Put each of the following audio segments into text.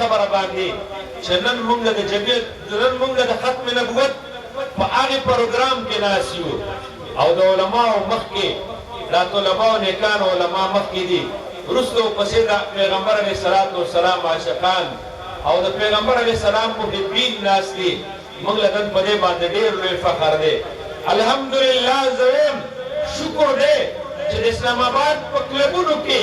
خبره باندې چې نن موږ د ختم نبوت په هغه پروګرام کې ناست یو او د علماو مخکې دا طلباو نیکان علما مخکې دي وروسته پسې د پیغمبر علیه الصلاة والسلام عاشقان او د پیغمبر علیه السلام محبین ناست دي موږ له نن په دې باندې ډېر لوی فخر دی الحمدلله زویم شکر دی چې د اسلام آباد په کلبونو کې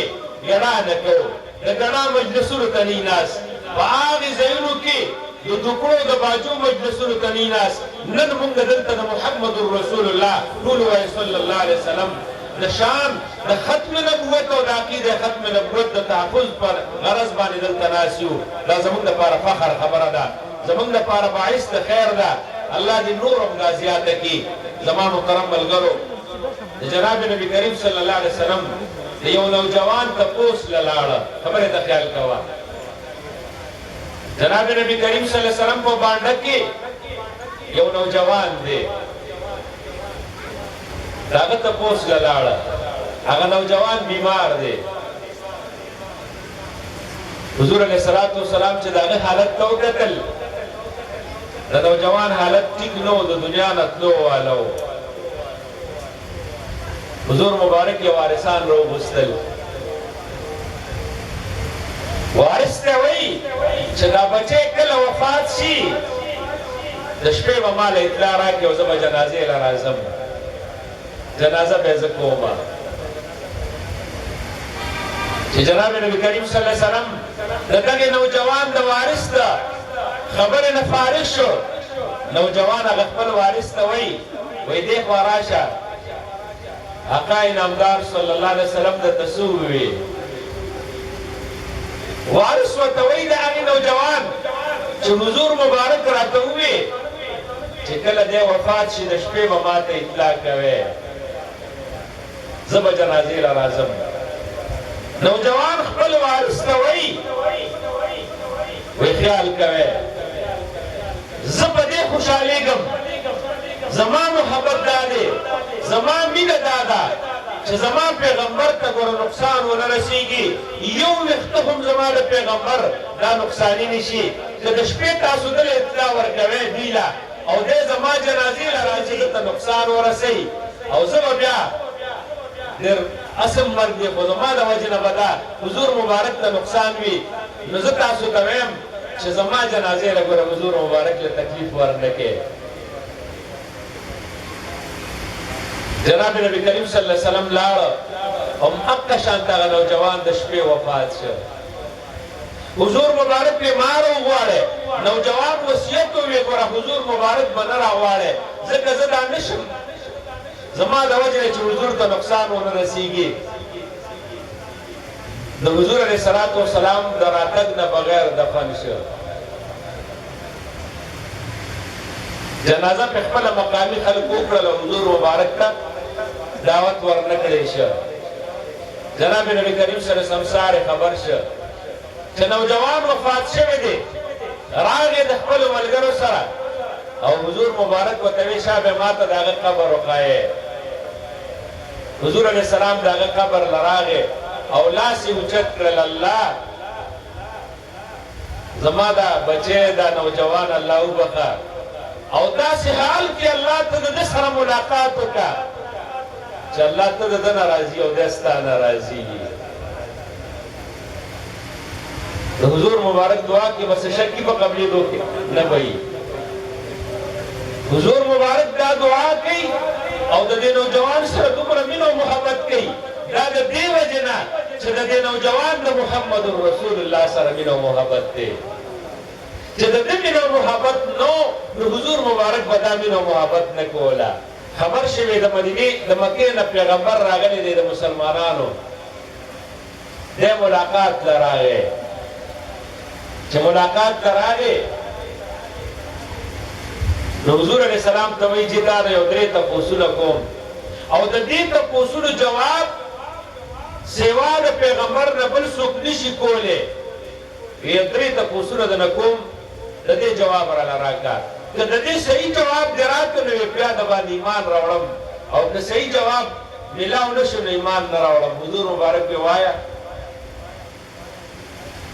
ګډا نه کوو د ګډا مجلسونو ته نه ناست په هغې ځایونو کې د دکړو د باجو مجلسونو ته نه ناست نن موږ دلته د محمد رسول الله ټول وایي صلی الله علیه وسلم د شان د ختم نبوت او د عقیده ختم نبوت د تحفظ پر غرض باندې دلته ناست یو دا زموږ دپاره فخر خبره ده زموږ دپاره باعث د خیر ده الله دې نور هم دا زیاته کړي زما محترم ملګرو د جناب نبی کریم صلی الله علیه وسلم د یو نوجوان تپوس له لاړه خبرې ته خیال کوه جناب نبی کریم صلی الله علیه وسلم په بانډه کې یو نوجوان دی د هغه تپوس له لاړه هغه نوجوان بیمار دی حضور علیه الصلاة والسلام چې د هغه حالت ته وکتل د نوجوان حالت ټیک نه و د دنیا نه تلو والا و حضور مبارک یې وارثان راوغوښتل وارث ته وایي چې دا بچی کله وفات شي د شپې به ما له اطلاع راکړي او زه به جنازې له راځم جنازه به زه کومه چې جناب نبی کریم صلی الله علیه وسلم د دغه نوجوان د وارث ته خبرې نه فارغ شو نوجوان هغه خپل وارث ته وایي دې خوا راشه آقا انعامدار صلی الله علیه وسلم درته څه وویل وارث ورته وایي د هغې نوجوان چې حضور مبارک راته وویل چې کله دی وفات شي د شپې به ما ته اطلاع کوې زه به جنازې له راځم نوجوان خپل وارث ته وایي خیال کوې زه په دې خوشحالېږم زما محبت دا دی زما مینه دا ده چې زما پیغمبر ته ګوره نقصان ونه رسېږي یو ویښته هم زما د پیغمبر دا نقصاني نه شي که د شپې تاسو دله اطلاع ورکوئ دوی له او دی زما جنازې له راځي ده ته نقصان ورسوي او زه به بیا ډېر اسم مرګ دی خو زما د وجې نه به دا حضور مبارک ته نقصان وي نو زه تاسو ته وایم چې زما جنازې له ګوره حضور مبارک له تکلیف ورنه کې جناب نبی کریم صلی الله علیه وسلم لاړه هم حقه شانته هغه نوجوان د شپې وفات شو حضور مبارک پرې ما راوغواړی نوجوان وصیت وویې ګوره حضور مبارک به نه راغواړی ځکه زه دا نشم زما د وجې نه چې حضور ته نقصان ونه رسېږي د حضور علیه الصلاة والسلام د راتګ نه بغیر دفن شو جنازه په خپله مقامي خلکو وکړله حضور مبارک ته دعوت ورنه کړی شو جناب نبی کریم صلی الله علیه وسلم سارې خبر شو چې نوجوان وفات شوی دی راغی د خپلو ملګرو سره او حضور مبارک ورته وایي شابه ما ته د هغه قبر وښایې حضور علیه السلام د هغه قبر له راغی او لاس یې اوچت کړل الله زما دا بچی دا نوجوان الله وبخه او داسې حال کې الله ته د ده سره ملاقات وکړه چې الله ته د ده نه راضي او دی ستا نه راضي د حضور مبارک دعا کې بس شکی په قبلېدو کې نه وي حضور مبارک دا دعا کوي او د دې نوجوان سره دومره مینه او محبت کوي دا د دې وجې نه چې د دې نوجوان د محمد رسول الله سره مینه او محبت دی چې د دې مینه او محبت نو نو حضور مبارک به دا مینه او محبت نه کوله خبر شوی د مدینې د مکې نه پیغمبر راغلی دی د مسلمانانو دی ملاقات له راغی چې ملاقات ته راغی نو حضور علیه السلام ته وایي چې دا یو درې تپوسونه کوم او د دې تپوسونو جواب سوا د پیغمبر نه بل څوک نشي کولی یو درې تپوسونه د نه کوم د دې جواب راله راکړه که د دې صحیح جواب دې راکړه نو بیا د باندې ایمان راوړم او که صحیح جواب میلاو نه شو نو ایمان نه راوړم حضور مبارک یې وایه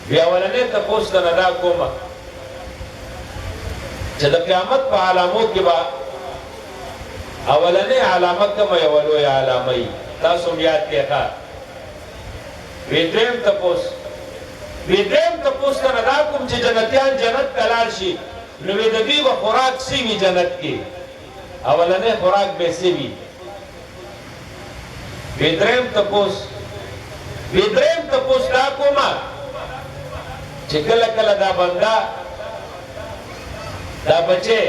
بیا اولنې تپوس ته نه دا کومه چې د قیامت په علامو کې به اولنې علامه کومه یوه لویه علامه وي تاسو هم یاد کړئ ښه وی دویم تپوس ته نه دا کوم چې جنتیان جنت ته لاړ شي نو وی د دوی به خوراک څه وي جنت کې اولنې خوراک به څه وي وی دریم تپوس دا کومه چې کله کله دا بنده دا بچه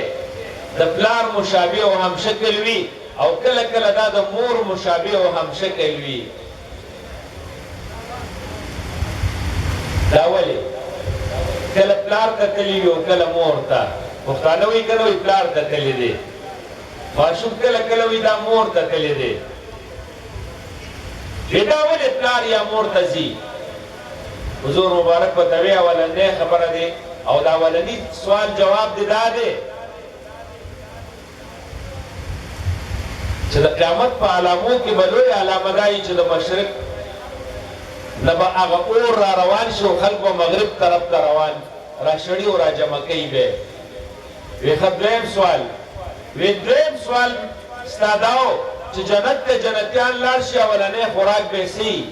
د پلار مشابه او هم شکل وي او کله کله دا د مور مشابه او هم شکل وي دا ولې کله پلار ته تللی وي او کله مور ته پښتانه وایي که نه وایي پلار ته تللی دی ماشوم کله کله وایي دا مور ته تللی دی دا ولې پلار یا مور ته ځي حضور مبارک په توی اولنۍ خبره دی او دا اولنی سوال جواب دی دا دی چې د قیامت په علامو کې به لوی علامه دا وي چې د مشرق نه به هغه اور را روان شي او خلک به مغرب طرف ته روان راشړي او راجمع کوي به وی ښه دویم سوال ستا دا و چې جنت ته جنتیان لاړ شي اولنۍ خوراک به څه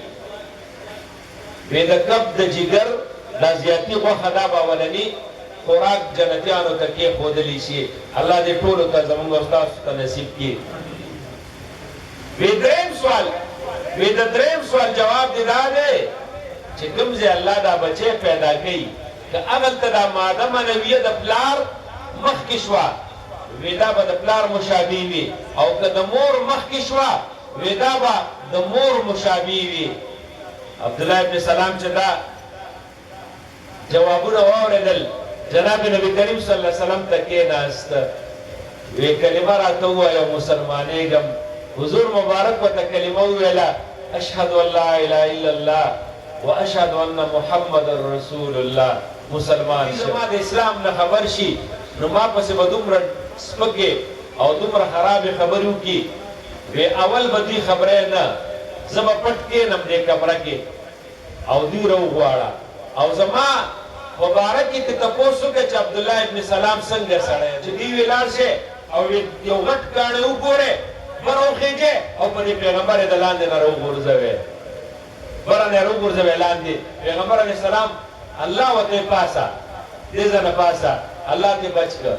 وی د کب د جگر دا زیاتی غوښه دا به اولني خوراک جنتیانو ته کېښودلی شي الله دې ټولو ته زموږ او ستاسو ته نصیب کړي وی د دریم سوال جواب دی دا دی چې کوم ځای الله دا بچی پیدا کوي که هغلته دا ماده منویه د پلار مخکې شوه وی دا به د پلار مشابه وي او که د مور مخکې شوه وی دا به د مور مشابه وي عبدالله ابن سلام چې دا جوابونه واورېدل جناب نبی کریم صلی الله علیه وسلم ته کېناست وی کلمه راته ووایه مسلمانېږم حضور مبارک ورته کلمه وویله اشهد ان لا اله الا الله واشهد ان محمد رسول الله مسلمان زما د اسلام نه خبر شي نو ما پسې به دومره سپکې او دومره خرابې خبرې وکړي وی اول به دوی خبرې نه زه به پټ کېنم دې کمره کې او دوی راوغواړه او زما مبارک کې تپوس وکړه چې عبدالله ابن سلام څنګه سړی چې دوی وی لاړ شي او یو غټ کاڼی وګورې بر وخیږي او په دې پیغمبر د لاندې نه راوغورځوې بره نه راوغورځوې لاندې پیغمبر علیه السلام الله ورته پاسه دې ځنه پاسه الله دې بچ کړ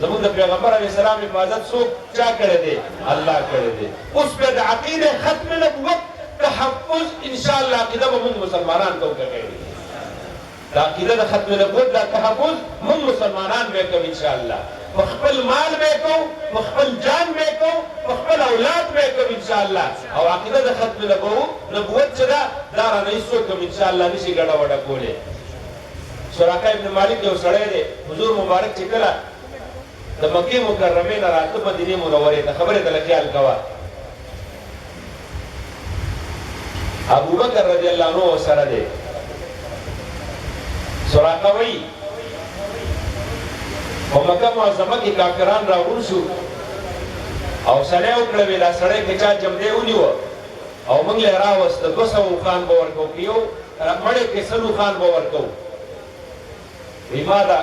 زموږ د پیغمبر علیه السلام حفاظت څوک چا کړی دی الله کړی دی اوس بیا د عقیدې ختم نبوت تحفظ انشاءالله عقیده به موږ مسلمانان کوو که غیر د عقیده د ختم نبوت دا تحفظ موږ مسلمانان به کوو انشاءالله په خپل مال به کوو په خپل جان به کوو په خپل اولاد به کوو انشاءالله او عقیده د ختم نبوت چې ده دا رانه هېڅوک هم انشاءالله نشي ګډه وډه کولی سراقه ابن مالک یو سړی دی حضور مبارک چې کله د مکې مکرمې نه راته مدینې منورې ته خبرې ته خیال کوه ابوبکر رضی الله عنه سره دی سراقه وایي په مکه معظمه کې کافران راغون شو او سړی وکړه وی دا سړی که چا جمدی ونیوه او موږ له راوسته 200 خان به ورکوو که یو مړی کې 100 خان به ورکوو وی ما دا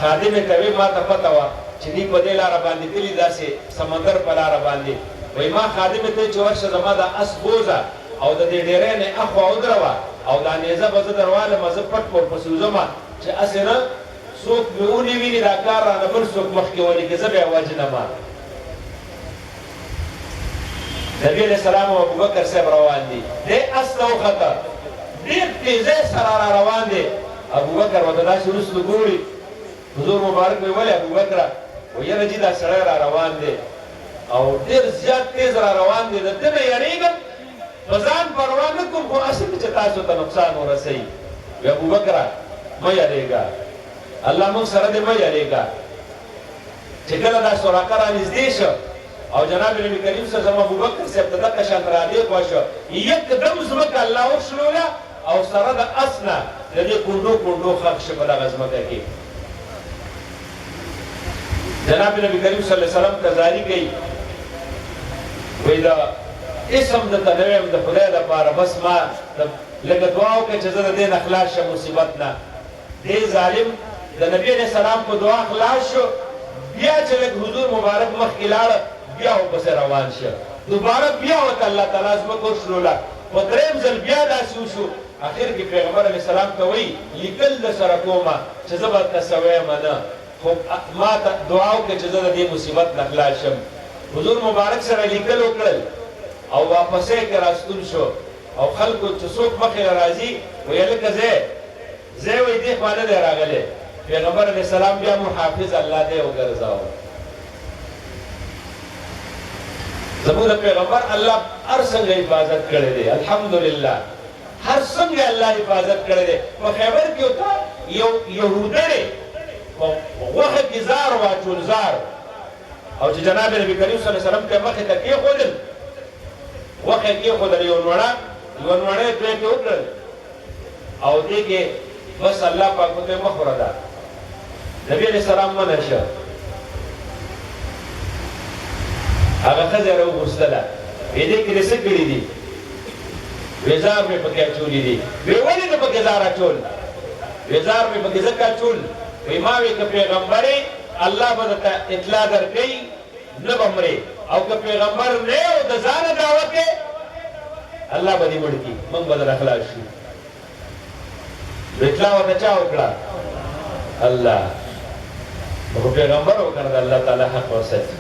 خادمې ته وی ما ته پته وه چې دوی په دې لاره باندې تلي داسې سمندر په لاره باندې وی ما خادمې ته چې ورشه زما دا اس بوزه او د دې ډیرۍ نه اخوا ودروه او دا نیزه به زه دروالم زه پټ ورپسې وځم چې هسې نه څوک مې ونې ویني دا کار رانه بل څوک مخکې ولیکي زه بیا وجنم نبي علیه السلام او ابوبکر صاحب روان دي دی اس ته وخته ډېر تیزۍ سره را روان دی ابوبکر ورته داسې وروسته ګوري حضور مبارک وی ولې ابوبکره وی یاره جي دا سړی را روان دی او ډېر زیات تیز را روان دی د ده نه یېرېږم په ځان پروا نه کوم خو هسې چې تاسو ته نقصان ورسوي وی ابوبکره مه یېرېږه الله موږ سره دې مه یېرېږه چې کله دا سراقه را نږدې شو او جناب نبی کریم صلی الله علیه وسلم ابوبکر صاحب ته دغه شان رادې خوا شو یکدم ځمکه الله وشلوله او سره د اس نه د دې کونډو کونډو خښ شو په دغه ځمکه کې جناب نبی کریم صلی الله علیه وسلم تزاری کوي وی دا اسم د تنویم د خدای لپاره بس ما د لکه دعا وکړه چې زه د دې نه خلاص شم مصیبت نه. دې ظالم د نبی علیه السلام په دعا خلاص شو، بیا چې لږ حضور مبارک مخکې لاړه بیا ورپسې روان شه. دوباره بیا ورته الله تعالی ځمکه وشلوله، په درېیم ځل بیا داسې وشو. اخر کې پیغمبر علیه السلام ته وایي لیکل درسره کومه چې زه به درته سوی یم نه، خو ما ته دعا وکړه چې زه د دې مصیبت نه خلاص شم. حضور مبارک سره لیکل وکړل او واپسې کې راستون شو او خلکو چې څوک مخې راځي ویې لکه زه وایي دې خوا نه دی راغلی. پیغمبر علیه السلام بیا محافظ الله دی وګرځاوه. زموږ د پیغمبر الله هر څنګه حفاظت کړی دی، الحمدلله هر څنګه الله حفاظت کړی دی. په خیبر کې ورته یو یهودی په غوښه کې زار واچول، زار، او چې جناب نبي کریم صلی الله علیه وسلم ته مخې ته کېښودل، غوښه یې کېښودل، یو نوړی دوی کې وکړل او دې کې بس الله پاک ورته مخ ورده. نبی علیه السلام منع شه، هغه ښځه یې راوغوښتله، ویې دې کې دې څه کړي دي؟ ویې زار مې پکې اچولي دي. ویې ولې نه پکې زار اچول؟ ویې زار مې پکې ځکه اچول، ویې ما ویې که پیغمبر یې الله به درته اطلاع درکوي نه به مرې، او که پیغمبر نه او د ځانه دعوت یې الله به دې مړ کړي، موږ به در خلاص شو. اطلاع ورته چا وکړه؟ الله. خو پیغمبر وکړه د الله تعالی حق وساتي.